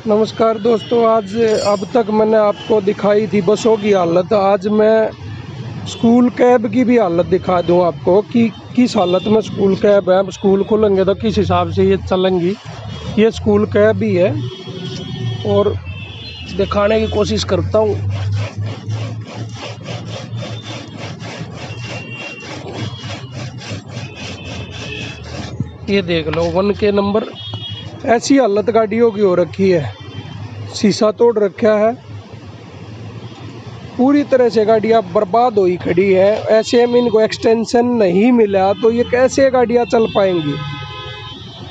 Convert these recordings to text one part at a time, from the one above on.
नमस्कार दोस्तों, आज अब तक मैंने आपको दिखाई थी बसों की हालत। आज मैं स्कूल कैब की भी हालत दिखा दूं आपको कि किस हालत में स्कूल कैब है। स्कूल खुलेंगे तो किस हिसाब से ये चलेंगी। ये स्कूल कैब ही है और दिखाने की कोशिश करता हूँ। ये देख लो 1 के नंबर। ऐसी हालत गाड़ियों की हो रखी है, शीशा तोड़ रखा है, पूरी तरह से गाड़ियाँ बर्बाद हुई खड़ी है। ऐसे में इनको एक्सटेंशन नहीं मिला तो ये कैसे गाड़ियाँ चल पाएंगी।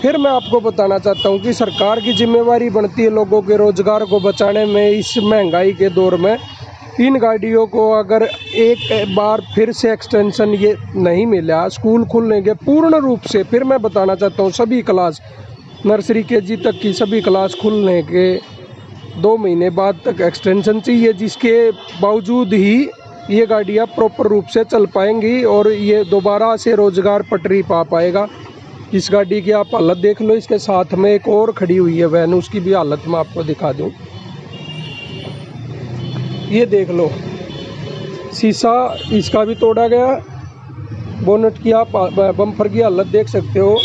फिर मैं आपको बताना चाहता हूँ कि सरकार की जिम्मेवारी बनती है लोगों के रोज़गार को बचाने में। इस महंगाई के दौर में इन गाड़ियों को अगर एक बार फिर से एक्सटेंशन ये नहीं मिला, स्कूल खुलने के पूर्ण रूप से, फिर मैं बताना चाहता हूँ सभी क्लास नर्सरी KG तक की सभी क्लास खुलने के 2 महीने बाद तक एक्सटेंशन चाहिए, जिसके बावजूद ही ये गाड़ियाँ प्रॉपर रूप से चल पाएंगी और ये दोबारा से रोज़गार पटरी पा पाएगा। इस गाड़ी की आप हालत देख लो। इसके साथ में एक और खड़ी हुई है वैन, उसकी भी हालत मैं आपको दिखा दूं। ये देख लो, शीशा इसका भी तोड़ा गया। बोनट की आप बम्पर की हालत देख सकते हो।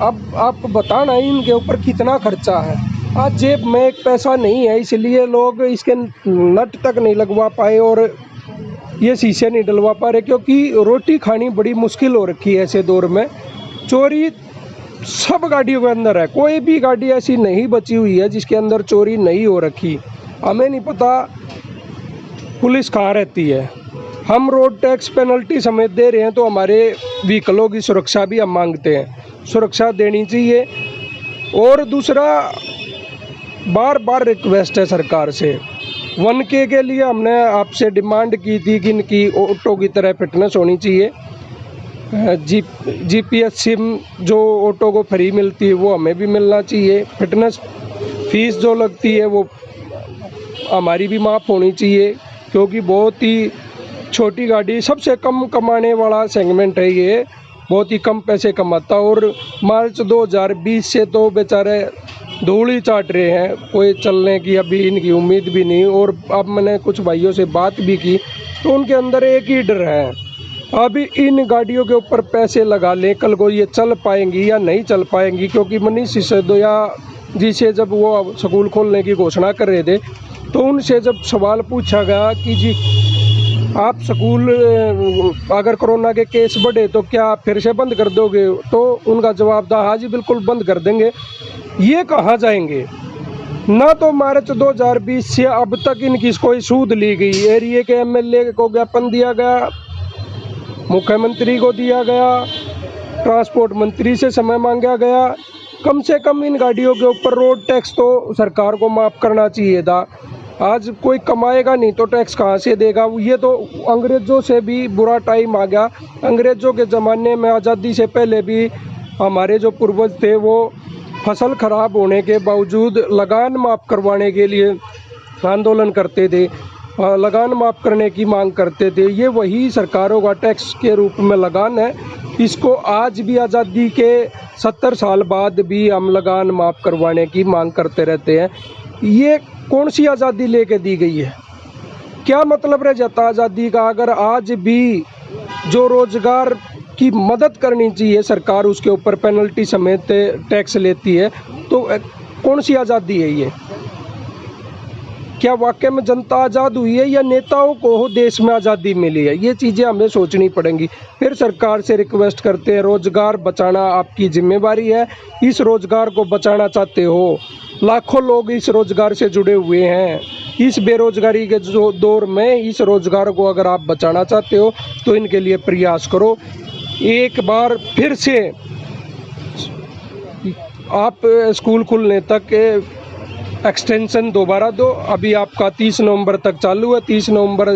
अब आप बताना इनके ऊपर कितना खर्चा है। आज जेब में एक पैसा नहीं है, इसलिए लोग इसके नट तक नहीं लगवा पाए और ये शीशे नहीं डलवा पा रहे, क्योंकि रोटी खानी बड़ी मुश्किल हो रखी है ऐसे दौर में। चोरी सब गाड़ियों के अंदर है, कोई भी गाड़ी ऐसी नहीं बची हुई है जिसके अंदर चोरी नहीं हो रखी। हमें नहीं पता पुलिस कहाँ रहती है। हम रोड टैक्स पेनल्टी समेत दे रहे हैं तो हमारे व्हीकलों की सुरक्षा भी हम मांगते हैं, सुरक्षा देनी चाहिए। और दूसरा, बार बार रिक्वेस्ट है सरकार से, 1K के लिए हमने आपसे डिमांड की थी कि इनकी ऑटो की तरह फिटनेस होनी चाहिए। GPS सिम जो ऑटो को फ्री मिलती है वो हमें भी मिलना चाहिए। फिटनेस फीस जो लगती है वो हमारी भी माफ़ होनी चाहिए, क्योंकि बहुत ही छोटी गाड़ी, सबसे कम कमाने वाला सेगमेंट है ये, बहुत ही कम पैसे कमाता। और मार्च 2020 से तो बेचारे धूल ही चाट रहे हैं, कोई चलने की अभी इनकी उम्मीद भी नहीं। और अब मैंने कुछ भाइयों से बात भी की तो उनके अंदर एक ही डर है, अभी इन गाड़ियों के ऊपर पैसे लगा लें, कल को ये चल पाएंगी या नहीं चल पाएंगी। क्योंकि मनीष सिसोदिया जी से जब वो स्कूल खोलने की घोषणा कर रहे थे तो उनसे जब सवाल पूछा गया कि जी आप स्कूल अगर कोरोना के केस बढ़े तो क्या फिर से बंद कर दोगे, तो उनका जवाब था हाँ जी बिल्कुल बंद कर देंगे। ये कहाँ जाएंगे ना। तो मार्च 2020 से अब तक इनकी कोई सूद ली गई, एरिया के MLA को ज्ञापन दिया गया, मुख्यमंत्री को दिया गया, ट्रांसपोर्ट मंत्री से समय मांगा गया। कम से कम इन गाड़ियों के ऊपर रोड टैक्स तो सरकार को माफ़ करना चाहिए था। आज कोई कमाएगा नहीं तो टैक्स कहाँ से देगा। ये तो अंग्रेज़ों से भी बुरा टाइम आ गया। अंग्रेज़ों के ज़माने में आज़ादी से पहले भी हमारे जो पूर्वज थे वो फसल खराब होने के बावजूद लगान माफ़ करवाने के लिए आंदोलन करते थे, लगान माफ़ करने की मांग करते थे। ये वही सरकारों का टैक्स के रूप में लगान है। इसको आज भी आज़ादी के 70 साल बाद भी हम लगान माफ़ करवाने की मांग करते रहते हैं। ये कौन सी आज़ादी लेके दी गई है? क्या मतलब रह जाता आज़ादी का अगर आज भी जो रोज़गार की मदद करनी चाहिए सरकार उसके ऊपर पेनल्टी समेत टैक्स लेती है, तो कौन सी आज़ादी है ये? क्या वाकई में जनता आज़ाद हुई है या नेताओं को देश में आज़ादी मिली है? ये चीज़ें हमें सोचनी पड़ेंगी। फिर सरकार से रिक्वेस्ट करते हैं, रोज़गार बचाना आपकी जिम्मेवारी है। इस रोज़गार को बचाना चाहते हो, लाखों लोग इस रोज़गार से जुड़े हुए हैं। इस बेरोज़गारी के जो दौर में इस रोज़गार को अगर आप बचाना चाहते हो तो इनके लिए प्रयास करो। एक बार फिर से आप स्कूल खुलने तक एक्सटेंशन दोबारा दो। अभी आपका 30 नवंबर तक चालू है, 30 नवंबर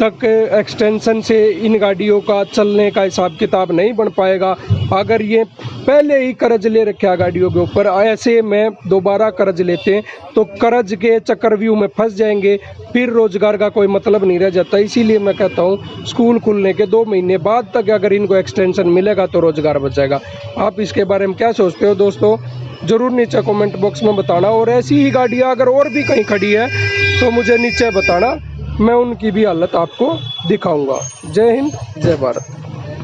तक एक्सटेंशन से इन गाड़ियों का चलने का हिसाब किताब नहीं बन पाएगा। अगर ये पहले ही कर्ज ले रखा गाड़ियों के ऊपर, ऐसे में दोबारा कर्ज लेते हैं तो कर्ज के चक्रव्यूह में फंस जाएंगे, फिर रोज़गार का कोई मतलब नहीं रह जाता। इसीलिए मैं कहता हूँ स्कूल खुलने के 2 महीने बाद तक अगर इनको एक्सटेंशन मिलेगा तो रोज़गार बचेगा। आप इसके बारे में क्या सोचते हो दोस्तों? ज़रूर नीचे कमेंट बॉक्स में बताना। और ऐसी ही गाड़ियाँ अगर और भी कहीं खड़ी है तो मुझे नीचे बताना, मैं उनकी भी हालत आपको दिखाऊंगा। जय हिंद, जय भारत।